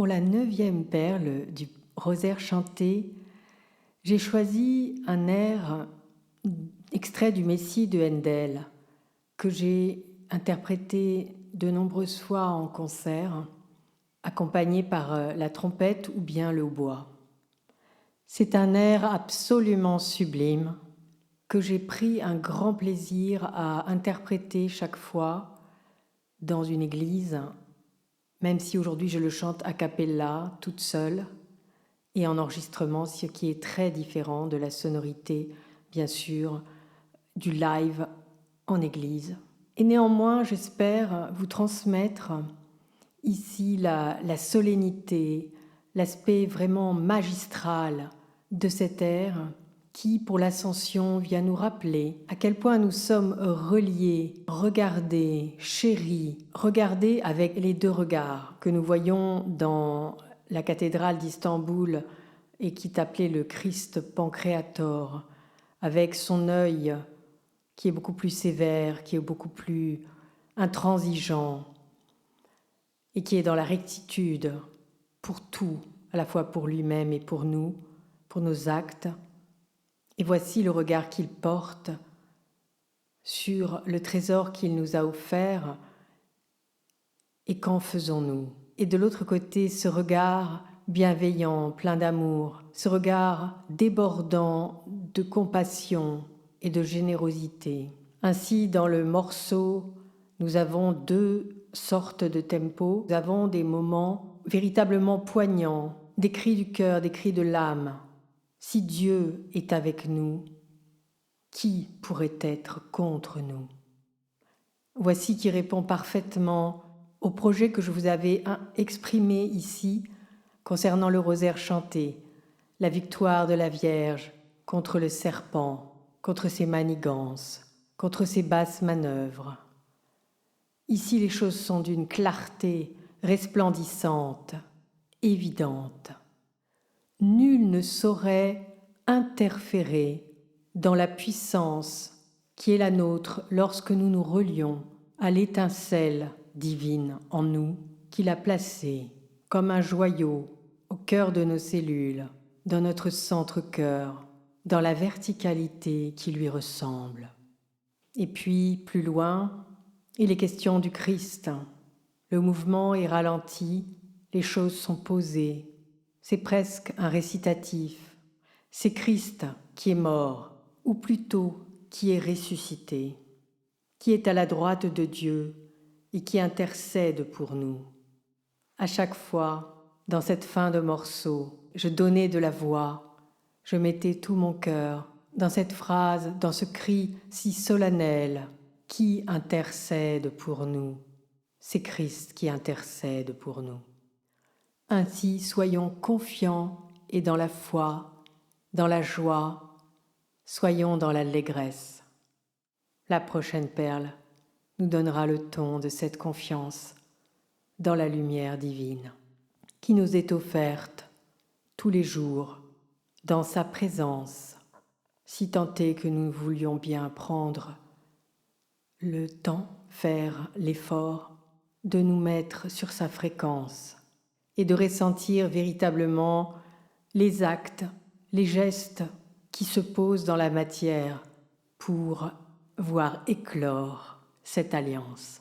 Pour la 9e perle du rosaire chanté, j'ai choisi un air extrait du Messie de Handel que j'ai interprété de nombreuses fois en concert, accompagné par la trompette ou bien le hautbois. C'est un air absolument sublime que j'ai pris un grand plaisir à interpréter chaque fois dans une église, même si aujourd'hui je le chante a cappella, toute seule, et en enregistrement, ce qui est très différent de la sonorité, bien sûr, du live en église. Et néanmoins, j'espère vous transmettre ici la solennité, l'aspect vraiment magistral de cet air qui, pour l'Ascension, vient nous rappeler à quel point nous sommes reliés, regardés, chéris, regardés avec les deux regards que nous voyons dans la cathédrale d'Istanbul et qui est appelé le Christ Pancréator, avec son œil qui est beaucoup plus sévère, qui est beaucoup plus intransigeant et qui est dans la rectitude pour tout, à la fois pour lui-même et pour nous, pour nos actes. Et voici le regard qu'il porte sur le trésor qu'il nous a offert et qu'en faisons-nous? Et de l'autre côté, ce regard bienveillant, plein d'amour, ce regard débordant de compassion et de générosité. Ainsi, dans le morceau, nous avons deux sortes de tempos. Nous avons des moments véritablement poignants, des cris du cœur, des cris de l'âme. Si Dieu est avec nous, qui pourrait être contre nous? Voici qui répond parfaitement au projet que je vous avais exprimé ici concernant le rosaire chanté, la victoire de la Vierge contre le serpent, contre ses manigances, contre ses basses manœuvres. Ici, les choses sont d'une clarté resplendissante, évidente. Nul ne saurait interférer dans la puissance qui est la nôtre lorsque nous nous relions à l'étincelle divine en nous qu'il a placée comme un joyau au cœur de nos cellules, dans notre centre-cœur, dans la verticalité qui lui ressemble. Et puis, plus loin, il est question du Christ. Le mouvement est ralenti, les choses sont posées. C'est presque un récitatif. C'est Christ qui est mort, ou plutôt qui est ressuscité, qui est à la droite de Dieu et qui intercède pour nous. À chaque fois, dans cette fin de morceau, je donnais de la voix, je mettais tout mon cœur dans cette phrase, dans ce cri si solennel, qui intercède pour nous? C'est Christ qui intercède pour nous. Ainsi, soyons confiants et dans la foi, dans la joie, soyons dans l'allégresse. La prochaine perle nous donnera le ton de cette confiance dans la lumière divine qui nous est offerte tous les jours dans sa présence, si tant est que nous voulions bien prendre le temps, faire l'effort de nous mettre sur sa fréquence et de ressentir véritablement les actes, les gestes qui se posent dans la matière pour voir éclore cette alliance.